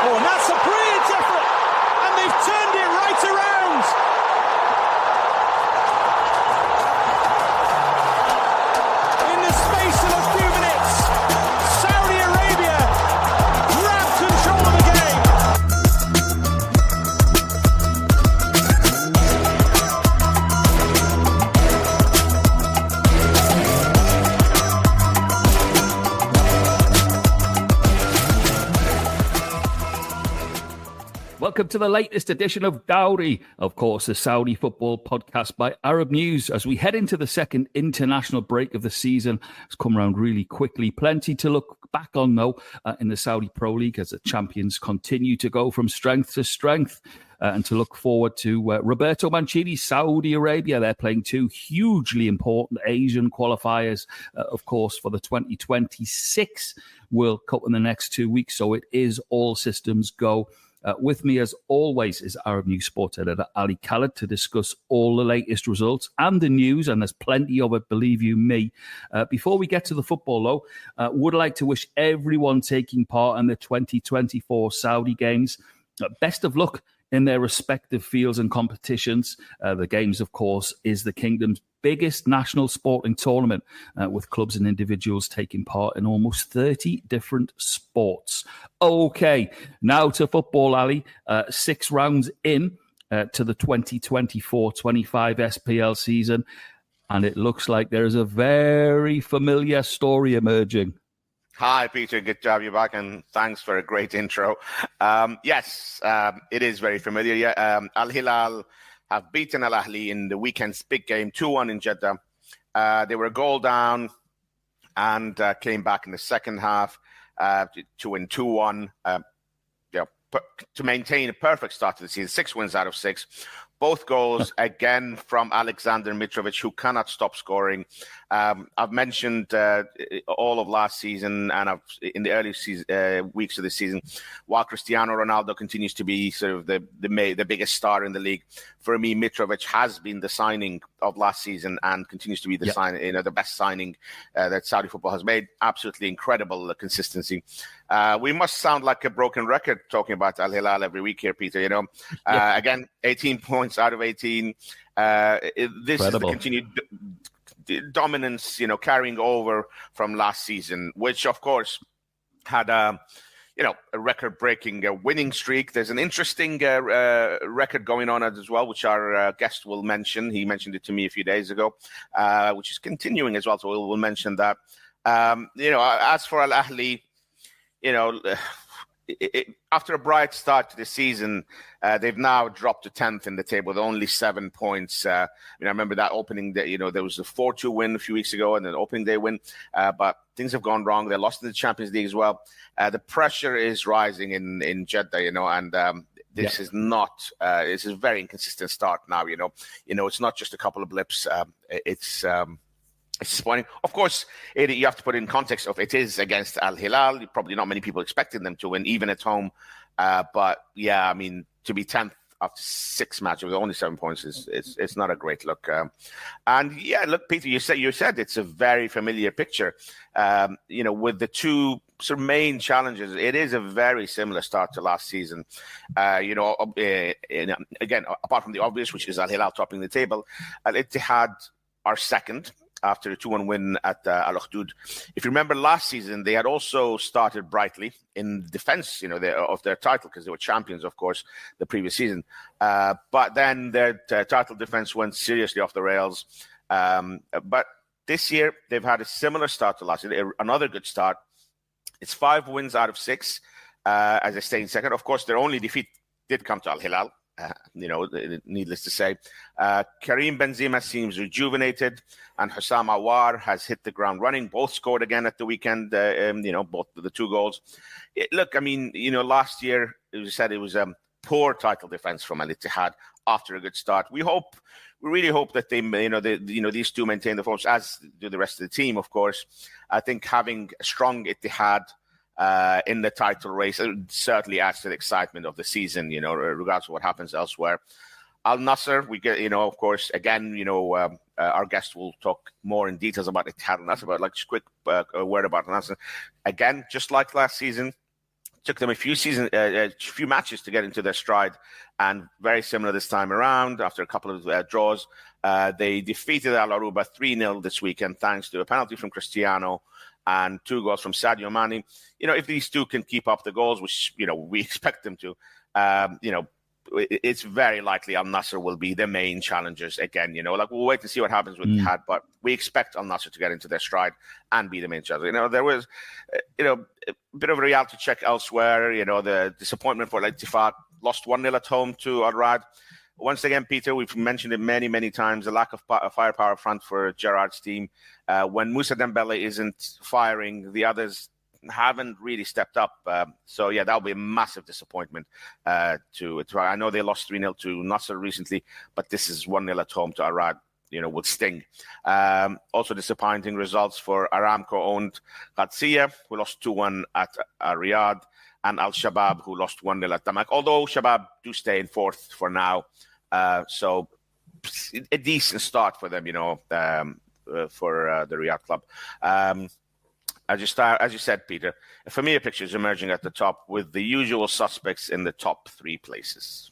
Oh, and that's a brilliant effort. And they've turned it right around. In the space of a few minutes, Saudi Arabia grab control of the game. Welcome to the latest edition of Dawri, of course, the Saudi football podcast by Arab News. As we head into the second international break of the season, it's come around really quickly. Plenty to look back on, though, in the Saudi Pro League as the champions continue to go from strength to strength. And to look forward to Roberto Mancini's Saudi Arabia. They're playing two hugely important Asian qualifiers, of course, for the 2026 World Cup in the next 2 weeks. So it is all systems go. With me, as always, is Arab News Sports editor Ali Khaled to discuss all the latest results and the news, and there's plenty of it, believe you me. Before we get to the football, though, would like to wish everyone taking part in the 2024 Saudi Games best of luck in their respective fields and competitions. The Games, of course, is the Kingdom's biggest national sporting tournament, with clubs and individuals taking part in almost 30 different sports. Okay, now to football, Ali. 6 rounds in to the 2024-25 SPL season, and it looks like there is a very familiar story emerging. Hi, Peter. Good to have you back, and thanks for a great intro. Yes, it is very familiar. Yeah, Al-Hilal have beaten Al-Ahli in the weekend's big game, 2-1 in Jeddah. They were a goal down and came back in the second half to win 2-1. To maintain a perfect start to the season, 6 wins out of 6. Both goals, again, from Alexander Mitrovic, who cannot stop scoring. I've mentioned all of last season and in the early weeks of the season, while Cristiano Ronaldo continues to be sort of the biggest star in the league, for me, Mitrovic has been the signing of last season and continues to be the best signing that Saudi football has made. Absolutely incredible consistency. We must sound like a broken record talking about Al-Hilal every week here, Peter. Again, 18 points out of 18. This is the continued dominance, carrying over from last season, which, of course, had a record-breaking winning streak. There's an interesting record going on as well, which our guest will mention. He mentioned it to me a few days ago, which is continuing as well. So we'll mention that. As for Al-Ahli, after a bright start to the season, they've now dropped to 10th in the table with only 7 points. I remember that opening day, there was a 4-2 win a few weeks ago and an opening day win, but things have gone wrong. They lost in the Champions League as well. The pressure is rising in Jeddah, and this is not, it's a very inconsistent start now, it's not just a couple of blips. It's disappointing. Of course, you have to put in context of it is against Al-Hilal. Probably not many people expected them to win, even at home. But yeah, to be 10th after 6 matches with only 7 points it's not a great look. And yeah, look, Peter, you said it's a very familiar picture. With the two sort of main challenges, it is a very similar start to last season. Again, apart from the obvious, which is Al-Hilal topping the table, Al-Ittihad are second after a 2-1 win at Al Ukhdud. If you remember last season, they had also started brightly in defense, of their title, because they were champions, of course, the previous season. But then their title defense went seriously off the rails. But this year, they've had a similar start to last year, another good start. It's 5 wins out of 6 as they stay in second. Of course, their only defeat did come to Al-Hilal. Needless to say, Karim Benzema seems rejuvenated, and Hussam Aouar has hit the ground running. Both scored again at the weekend. Both the 2 goals. Last year it was said it was a poor title defense from Al-Ittihad after a good start. We really hope that they, these two maintain the force, as do the rest of the team. Of course, I think having a strong Ittihad in the title race, it certainly adds to the excitement of the season, regardless of what happens elsewhere. Al Nassr, we get, of course, again, our guest will talk more in details about Ittihad Al Nassr, but just quick word about Al Nassr. Again, just like last season, took them a few matches to get into their stride, and very similar this time around. After a couple of draws, they defeated Al Aruba 3-0 this weekend, thanks to a penalty from Cristiano and 2 goals from Sadio Mane. If these two can keep up the goals, which we expect them to, it's very likely Al Nassr will be the main challengers again. We'll wait to see what happens with Jihad, but we expect Al Nassr to get into their stride and be the main challenger. There was, a bit of a reality check elsewhere. The disappointment for E45, lost 1-0 at home to Al Rad. Once again, Peter, we've mentioned it many, many times, the lack of firepower up front for Gerard's team. When Moussa Dembele isn't firing, the others haven't really stepped up. So that'll be a massive disappointment to I know they lost 3-0 to Nasser recently, but this is 1-0 at home to Arad, would sting. Also disappointing results for Aramco-owned Qadsiya, who lost 2-1 at Riyadh, and Al-Shabaab, who lost 1-0 at Damak, although Shabaab do stay in 4th for now. So a decent start for them, for the Riyadh club. As you said, Peter, a familiar picture is emerging at the top with the usual suspects in the top 3 places.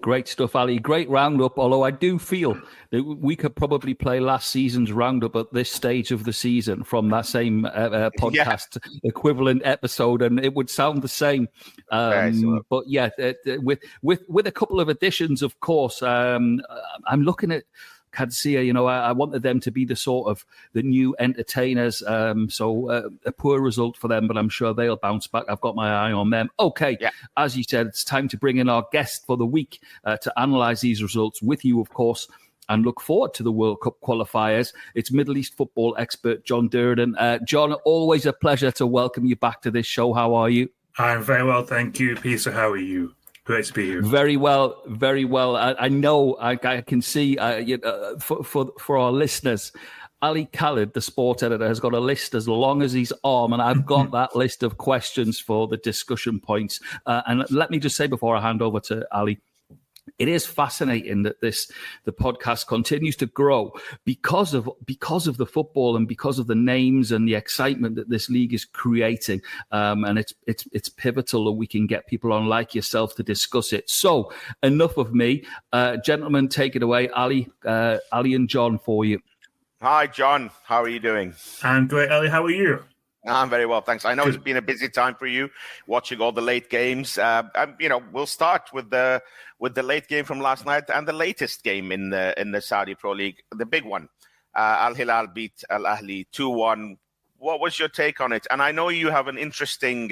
Great stuff, Ali. Great roundup, although I do feel that we could probably play last season's roundup at this stage of the season from that same podcast equivalent episode, and it would sound the same. But with a couple of additions, of course. I'm looking at Qadsiya, I wanted them to be the sort of the new entertainers. So a poor result for them, but I'm sure they'll bounce back. I've got my eye on them. Okay, as you said, it's time to bring in our guest for the week to analyse these results with you, of course, and look forward to the World Cup qualifiers. It's Middle East football expert John Duerden. John, always a pleasure to welcome you back to this show. How are you? I'm very well, thank you, Peter. How are you? Great to be here. Very well, very well. I know I can see for our listeners, Ali Khaled, the sport editor, has got a list as long as his arm, and I've got that list of questions for the discussion points. And let me just say before I hand over to Ali, it is fascinating that the podcast continues to grow because of the football and because of the names and the excitement that this league is creating. And it's pivotal that we can get people on like yourself to discuss it. So enough of me, gentlemen. Take it away, Ali and John, for you. Hi, John. How are you doing? I'm great, Ali. How are you? I'm very well, thanks. I know it's been a busy time for you, watching all the late games. We'll start with the late game from last night and the latest game in the Saudi Pro League, the big one. Al-Hilal beat Al-Ahli 2-1. What was your take on it? And I know you have an interesting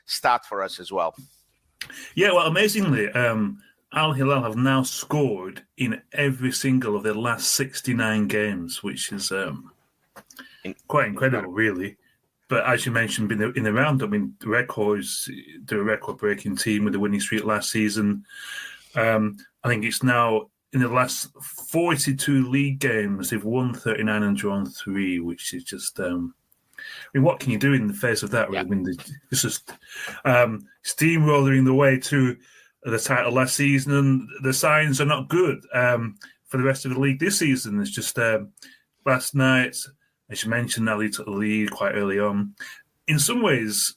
stat for us as well. Yeah, well, amazingly, Al-Hilal have now scored in every single of their last 69 games, which is quite incredible, really. But as you mentioned in the roundup, they're a record-breaking team with the winning streak last season. I think it's now in the last 42 league games, they've won 39 and drawn 3, which is just. What can you do in the face of that? Really? It's just steamrolling the way to the title last season, and the signs are not good for the rest of the league this season. It's just last night. As you mentioned, Ali took the lead quite early on. In some ways,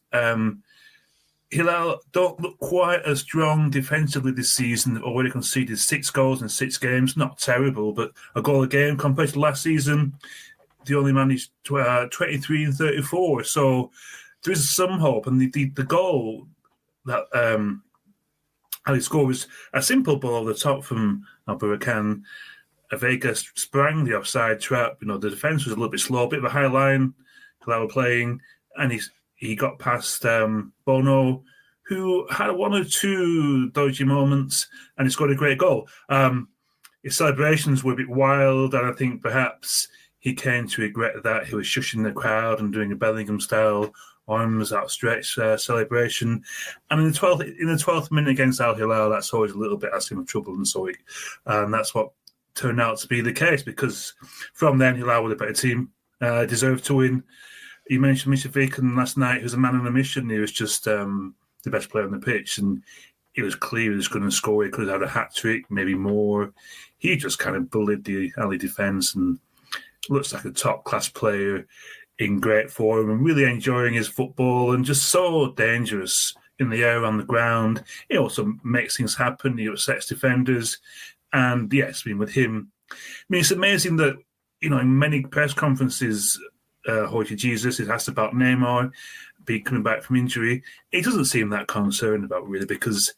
Hilal don't look quite as strong defensively this season. They've already conceded 6 goals in 6 games. Not terrible, but a goal a game compared to last season. They only managed 23 and 34. So there is some hope. And the goal that Ali scored was a simple ball over the top from Al-Barakan. Vega sprang the offside trap. The defence was a little bit slow, a bit of a high line that were playing, and he got past Bono, who had 1 or 2 dodgy moments, and he scored a great goal. His celebrations were a bit wild, and I think perhaps he came to regret that. He was shushing the crowd and doing a Bellingham-style arms outstretched celebration. And in the 12th minute against Al-Hilal, that's always a little bit asking for trouble, and that's what turned out to be the case, because from then Hilal with a better team deserved to win. You mentioned Mr. Vikan last night, who was a man on a mission. He was just the best player on the pitch, and it was clear he was going to score. He could have had a hat-trick, maybe more. He just kind of bullied the Ali defence and looks like a top-class player in great form and really enjoying his football and just so dangerous in the air, on the ground. He also makes things happen. He upsets defenders. And yes, with him, it's amazing that, in many press conferences, Jorge Jesus is asked about Neymar coming back from injury. He doesn't seem that concerned about really, because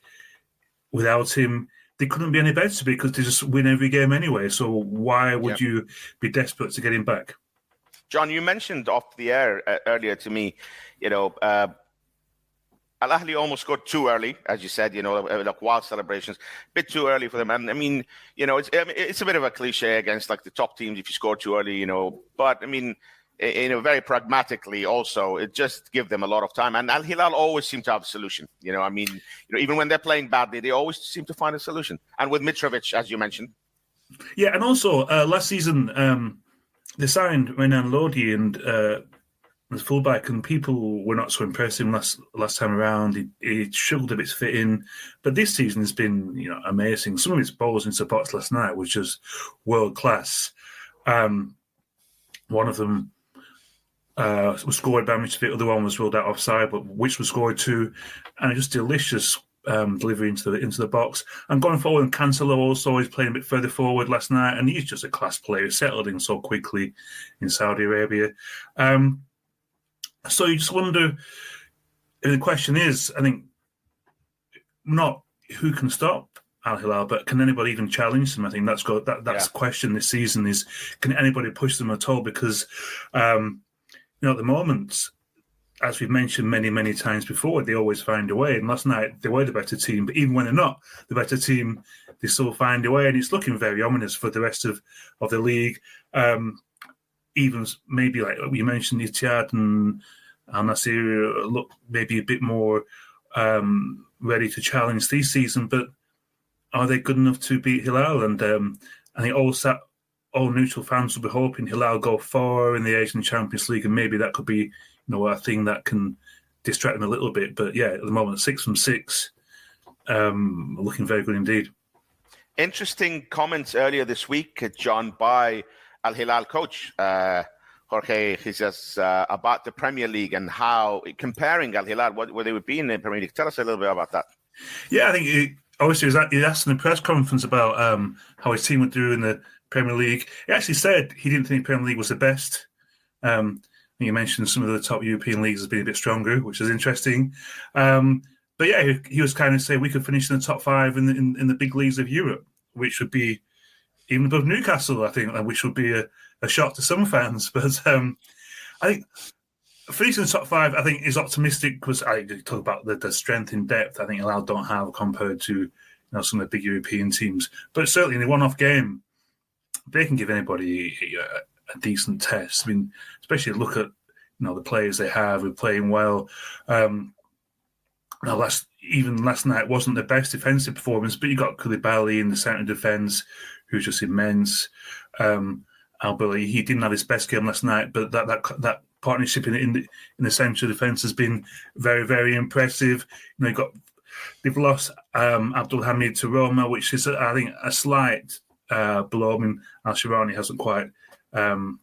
without him, they couldn't be any better because they just win every game anyway. So why would you be desperate to get him back? John, you mentioned off the air earlier to me, Al-Ahly almost scored too early, as you said, like wild celebrations, a bit too early for them. And it's a bit of a cliche against like the top teams if you score too early, but very pragmatically also, it just gives them a lot of time. And Al-Hilal always seem to have a solution. Even when they're playing badly, they always seem to find a solution. And with Mitrovic, as you mentioned. Yeah, and also last season, they signed Renan Lodi and as fullback, and people were not so impressed with him last time around. He struggled a bit to fit in, but this season has been amazing. Some of his balls into box last night was just world class. One of them was scored by Mitrovic, the other one was ruled out offside, but which was scored too, and just delicious delivery into the box. And going forward, and Cancelo also is playing a bit further forward last night, and he's just a class player, settled in so quickly in Saudi Arabia. So you just wonder, and the question is, I think, not who can stop Al-Hilal, but can anybody even challenge them? I think that's the question this season is, can anybody push them at all? Because, at the moment, as we've mentioned many, many times before, they always find a way. And last night, they were the better team. But even when they're not the better team, they still find a way. And it's looking very ominous for the rest of the league. Even maybe like you mentioned, Etihad and Al Nassr look maybe a bit more ready to challenge this season, but are they good enough to beat Hilal? And I think all neutral fans will be hoping Hilal go far in the Asian Champions League, and maybe that could be a thing that can distract them a little bit. But yeah, at the moment, 6 from 6, looking very good indeed. Interesting comments earlier this week, John, by Al-Hilal coach Jorge Jesus about the Premier League and how comparing Al-Hilal, where they would be in the Premier League. Tell us a little bit about that. Yeah, I think obviously he asked in the press conference about how his team would do in the Premier League. He actually said he didn't think the Premier League was the best. You mentioned some of the top European leagues has been a bit stronger, which is interesting. But yeah, he was kind of saying we could finish in the top 5 in the big leagues of Europe, which would be even above Newcastle, I think, which would be a shock to some fans. But I think finishing in the top 5, I think, is optimistic because I talk about the strength in depth. I think Al don't have compared to some of the big European teams. But certainly in a one-off game, they can give anybody a decent test. Especially look at the players they have who are playing well. Last night wasn't the best defensive performance, but you got Koulibaly in the centre defence, who's just immense. Al-Billy, he didn't have his best game last night, but that partnership in the central defence has been very, very impressive. They've lost Abdul Hamid to Roma, which is I think a slight blow. Al-Shirani hasn't quite. The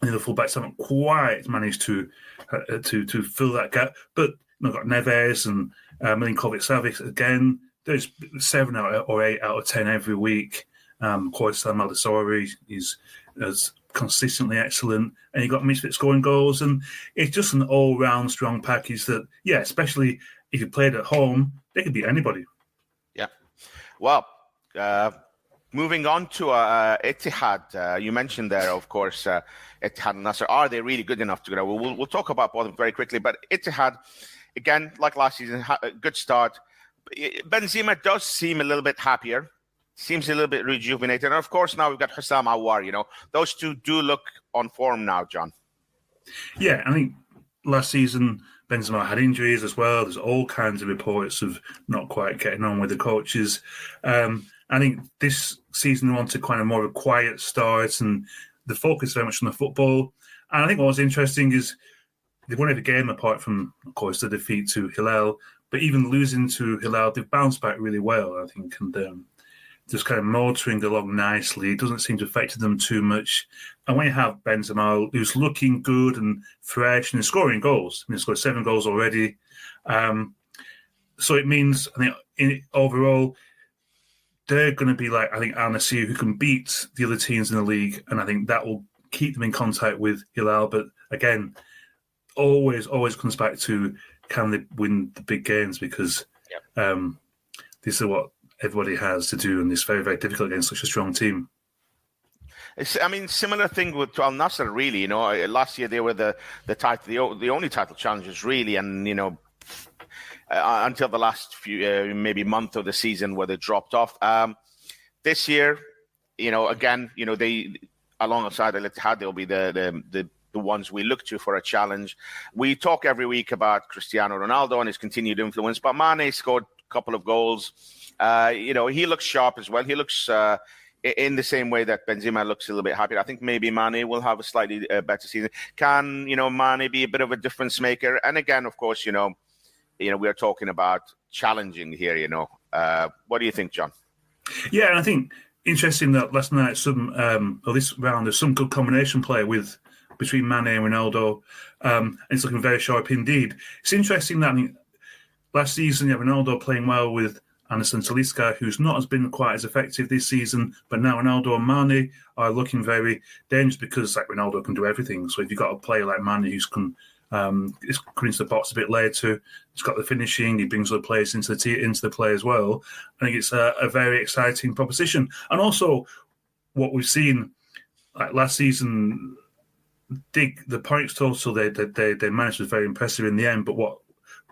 fullbacks haven't quite managed to fill that gap, but got Neves and Milinkovic-Savic again. There's 7 or 8 out of 10 every week. Khoysam Al-Dawri is consistently excellent, and you got Mitrovic scoring goals, and it's just an all-round strong package that, especially if you played at home, they could beat anybody. Yeah. Well, moving on to Etihad, you mentioned there, of course, Etihad and Nasser. Are they really good enough to go? We'll talk about both of them very quickly, but Etihad, again, like last season, a good start. Benzema does seem a little bit happier, seems a little bit rejuvenated. And, of course, now we've got Hussam Aouar, Those two do look on form now, John. Yeah, I think last season Benzema had injuries as well. There's all kinds of reports of not quite getting on with the coaches. I think this season we wanted kind of more of a quiet start, and the focus very much on the football. And I think what was interesting is they won every game apart from, of course, the defeat to Hilal. But even losing to Hilal, they've bounced back really well, I think. And just kind of motoring along nicely. It doesn't seem to affect them too much. And when you have Benzema, who's looking good and fresh and scoring goals, he's scored 7 goals already. So it means, I think, overall, they're going to be like, I think, Al Nassr, who can beat the other teams in the league. And I think that will keep them in contact with Hilal. But again, always comes back to, can they win the big games? Because this is what everybody has to do, and it's very, very difficult against such a strong team. Similar thing with Al Nassr, really. Last year they were the only title challengers, really, and until the last few maybe month of the season where they dropped off. This year, again, they alongside Al-Ittihad, they'll be the ones we look to for a challenge. We talk every week about Cristiano Ronaldo and his continued influence, but Mane scored a couple of goals. He looks sharp as well. He looks in the same way that Benzema looks a little bit happier. I think maybe Mane will have a slightly better season. Can, Mane be a bit of a difference maker? And again, of course, we're talking about challenging here, What do you think, John? Yeah, and I think interesting that last night, this round, there's some good combination play between Mane and Ronaldo. And it's looking very sharp indeed. It's interesting that last season you have Ronaldo playing well with Anderson Talisca, who's not been quite as effective this season, but now Ronaldo and Mane are looking very dangerous because Ronaldo can do everything. So if you've got a player like Mane who's coming into the box a bit later, he's got the finishing, he brings other players into the play as well. I think it's a very exciting proposition. And also what we've seen last season, the points total they managed was very impressive in the end, but what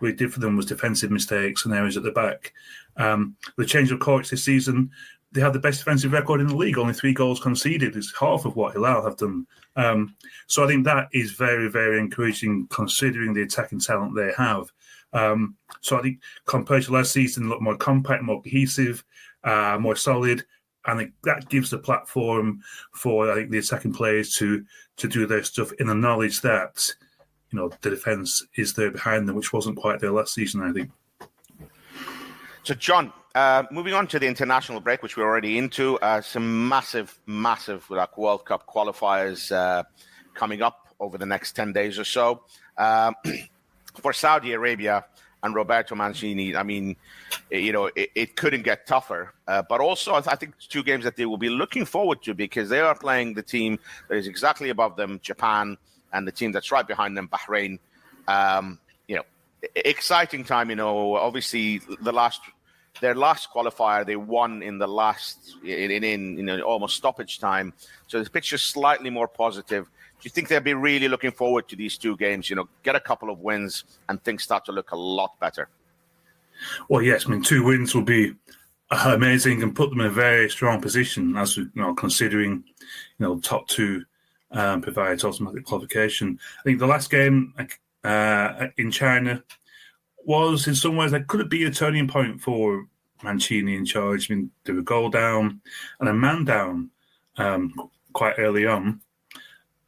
we did for them was defensive mistakes and errors at the back. The change of coach this season, they have the best defensive record in the league, only 3 goals conceded. It's half of what Hilal have done. So I think that is very, very encouraging considering the attacking talent they have. So I think compared to last season, look more compact, more cohesive, more solid. I think that gives the platform for, I think, the attacking players to do their stuff in the knowledge that, the defence is there behind them, which wasn't quite there last season, I think. So, John, moving on to the international break, which we're already into, some massive World Cup qualifiers coming up over the next 10 days or so. For Saudi Arabia and Roberto Mancini, it couldn't get tougher. But also, I think 2 games that they will be looking forward to because they are playing the team that is exactly above them, Japan, and the team that's right behind them, Bahrain. Exciting time. Obviously their last qualifier they won in the last in almost stoppage time. So the picture's slightly more positive. Do you think they'll be really looking forward to these 2 games? Get a couple of wins and things start to look a lot better. Well, yes. 2 wins will be amazing and put them in a very strong position as considering top 2 provides automatic qualification. I think the last game in China was in some ways could it be a turning point for Mancini in charge? They were a goal down and a man down quite early on.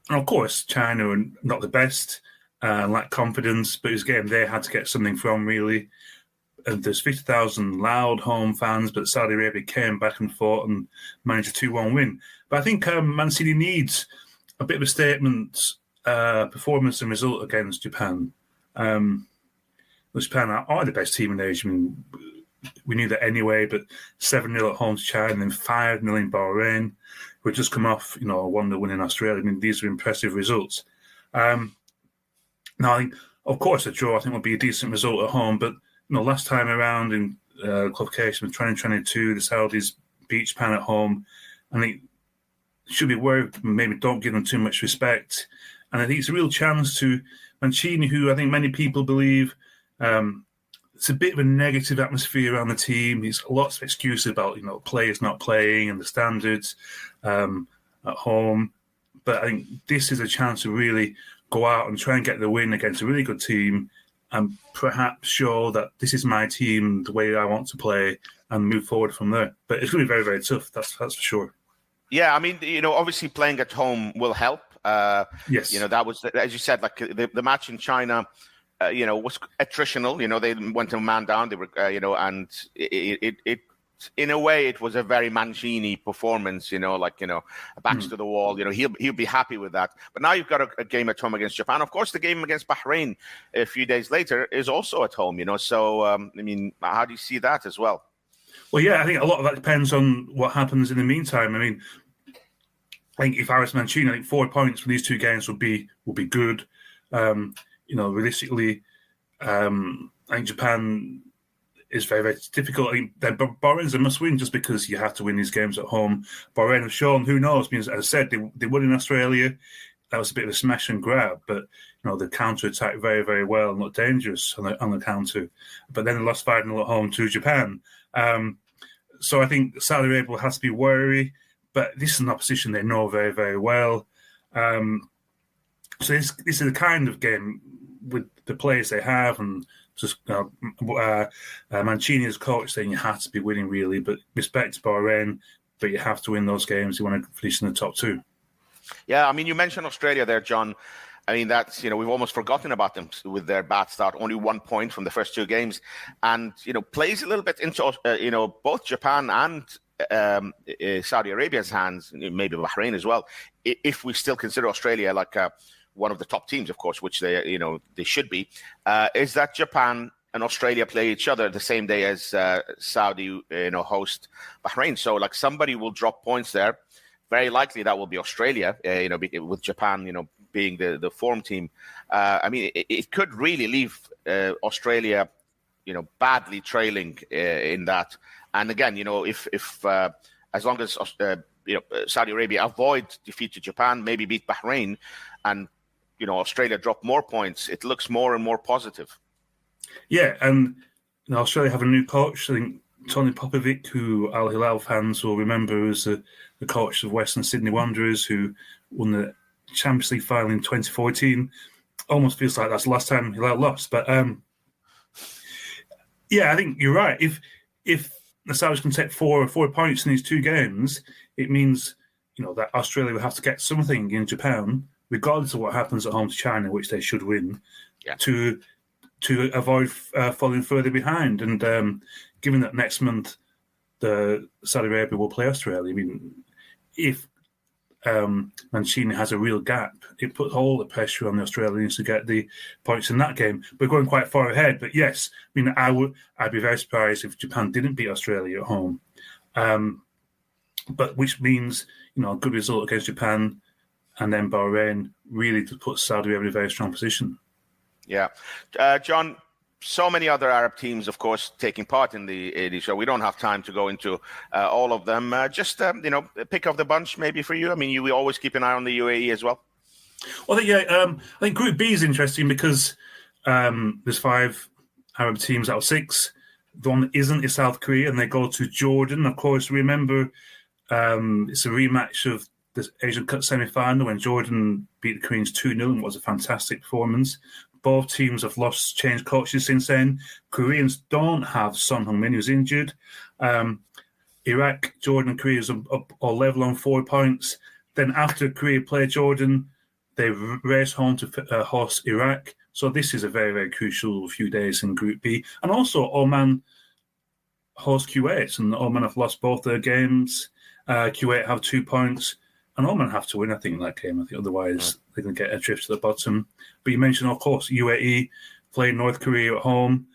And of course, China are not the best, lack confidence, but it was a game they had to get something from, really. And there's 50,000 loud home fans, but Saudi Arabia came back and fought and managed a 2-1 win. But I think Mancini needs a bit of a statement performance and result against Japan. Japan are the best team in Asia. We knew that anyway, but 7-0 at home to China and then 5-0 in Bahrain. We've just come off, a 1-0 win in Australia. These are impressive results. Now, I think, of course, a draw, I think, would be a decent result at home. But, last time around in qualification of 2022, the Saudis beat Japan at home. I think should be worried, maybe don't give them too much respect. And I think it's a real chance to Mancini, who I think many people believe it's a bit of a negative atmosphere around the team. There's lots of excuses about, players not playing and the standards at home. But I think this is a chance to really go out and try and get the win against a really good team and perhaps show that this is my team, the way I want to play, and move forward from there. But it's going to be very, very tough, that's for sure. Yeah, obviously playing at home will help. Yes. That was, as you said, the match in China, was attritional. They went to man down. They were, and it in a way, it was a very Mancini performance, backs to the wall. He'll be happy with that. But now you've got a game at home against Japan. Of course, the game against Bahrain a few days later is also at home, So, how do you see that as well? Well, yeah, I think a lot of that depends on what happens in the meantime. I think if I was Mancini, I think 4 points from these two games would be good. Realistically, I think Japan is very, very difficult. I think Bahrain's a must-win just because you have to win these games at home. Bahrain have shown, who knows, because as I said, they won in Australia. That was a bit of a smash and grab, but they counter-attacked very, very well and looked dangerous on the counter. But then they lost 5-0 at home to Japan. So I think Saudi Arabia has to be wary, but this is an opposition they know very, very well. So this is the kind of game with the players they have, and just Mancini as coach saying you have to be winning really, but respect Bahrain, but you have to win those games. You want to finish in the top two. Yeah, you mentioned Australia there, John. That's, we've almost forgotten about them with their bad start. Only 1 point from the first two games, and plays a little bit into both Japan and Saudi Arabia's hands, maybe Bahrain as well. If we still consider Australia like one of the top teams, of course, which they should be, is that Japan and Australia play each other the same day as Saudi, host Bahrain. So like somebody will drop points there. Very likely that will be Australia, with Japan, being the form team. It could really leave Australia, badly trailing in that. And again, if as long as Saudi Arabia avoid defeat to Japan, maybe beat Bahrain, and Australia drop more points, it looks more and more positive. Yeah, and Australia have a new coach. I think Tony Popovic, who Al-Hilal fans will remember as the coach of Western Sydney Wanderers, who won the Champions League final in 2014. Almost feels like that's the last time Hilal lost. But yeah, I think you're right. If the Saudis can take 4 points in these two games, it means that Australia will have to get something in Japan, regardless of what happens at home to China, which they should win, to avoid falling further behind. And given that next month the Saudi Arabia will play Australia, if Mancini has a real gap, it puts all the pressure on the Australians to get the points in that game. We're going quite far ahead, but yes, I'd be very surprised if Japan didn't beat Australia at home. But which means a good result against Japan, and then Bahrain really to put Saudi Arabia in a very strong position. Yeah, John. So many other Arab teams, of course, taking part in the show. We don't have time to go into all of them. Just pick up the bunch maybe for you. We always keep an eye on the UAE as well. Well, I think Group B is interesting because there's 5 Arab teams out of 6. The one that isn't is South Korea, and they go to Jordan. Of course, remember it's a rematch of the Asian Cup semi-final when Jordan beat the Koreans 2-0 and was a fantastic performance. Both teams have changed coaches since then. Koreans don't have Son Heung-min, who's injured. Iraq, Jordan, and Korea is all level on 4 points. Then after Korea play Jordan, they race home to host Iraq. So this is a very, very crucial few days in Group B. And also Oman host Kuwait, and Oman have lost both their games. Kuwait have 2 points. And Oman have to win, I think, in that game. I think otherwise they're going to get adrift to the bottom. But you mentioned, of course, UAE playing North Korea at home.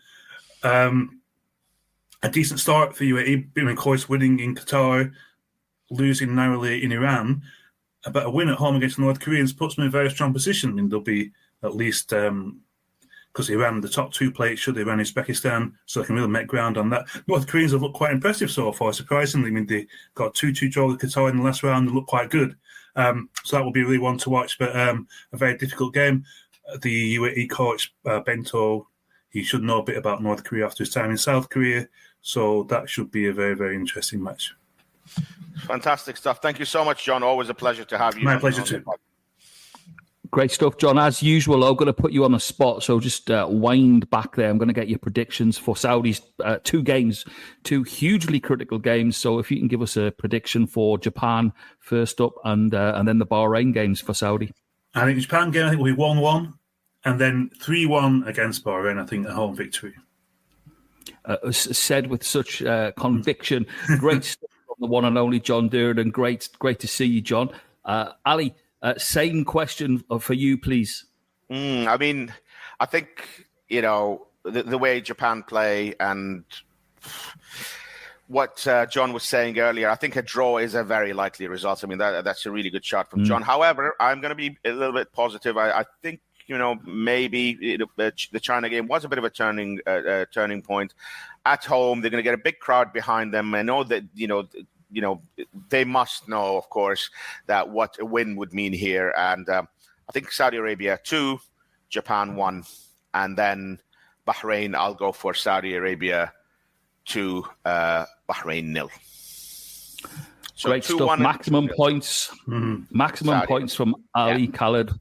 A decent start for UAE, of course, winning in Qatar, losing narrowly in Iran. But a win at home against the North Koreans puts them in a very strong position. They'll be at least, because Iran, the top 2 play should Iran and Uzbekistan, so they can really make ground on that. North Koreans have looked quite impressive so far, surprisingly. They got 2-2 draw with Qatar in the last round and looked quite good. So that will be really one to watch, but a very difficult game. The UAE coach, Bento, he should know a bit about North Korea after his time in South Korea, so that should be a very, very interesting match. Fantastic stuff. Thank you so much, John. Always a pleasure to have you. My pleasure too. Great stuff, John. As usual, I'm going to put you on the spot, so just wind back there. I'm going to get your predictions for Saudi's 2 games, 2 hugely critical games. So if you can give us a prediction for Japan first up, and then the Bahrain games for Saudi. I think the Japan game, will be 1-1, and then 3-1 against Bahrain, I think, a home victory. said with such conviction. Great stuff from the one and only John Duerden. Great to see you, John. Ali, same question for you, please. I mean, I think, the way Japan play and what John was saying earlier, I think a draw is a very likely result. I mean, that's a really good shot from John. However, I'm going to be a little bit positive. I think, maybe the China game was a bit of a turning point. At home, they're going to get a big crowd behind them. I know that, they must know, of course, that what a win would mean here. And I think Saudi Arabia 2, Japan 1, and then Bahrain, I'll go for Saudi Arabia 2, Bahrain 0. So great stuff. Maximum points. Maximum Saudi. Points from Ali Khaled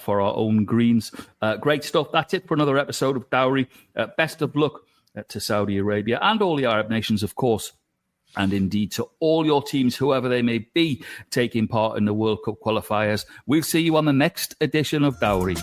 for our own greens. Great stuff. That's it for another episode of Dawri. Best of luck to Saudi Arabia and all the Arab nations, of course, and indeed to all your teams, whoever they may be, taking part in the World Cup qualifiers. We'll see you on the next edition of Dawri.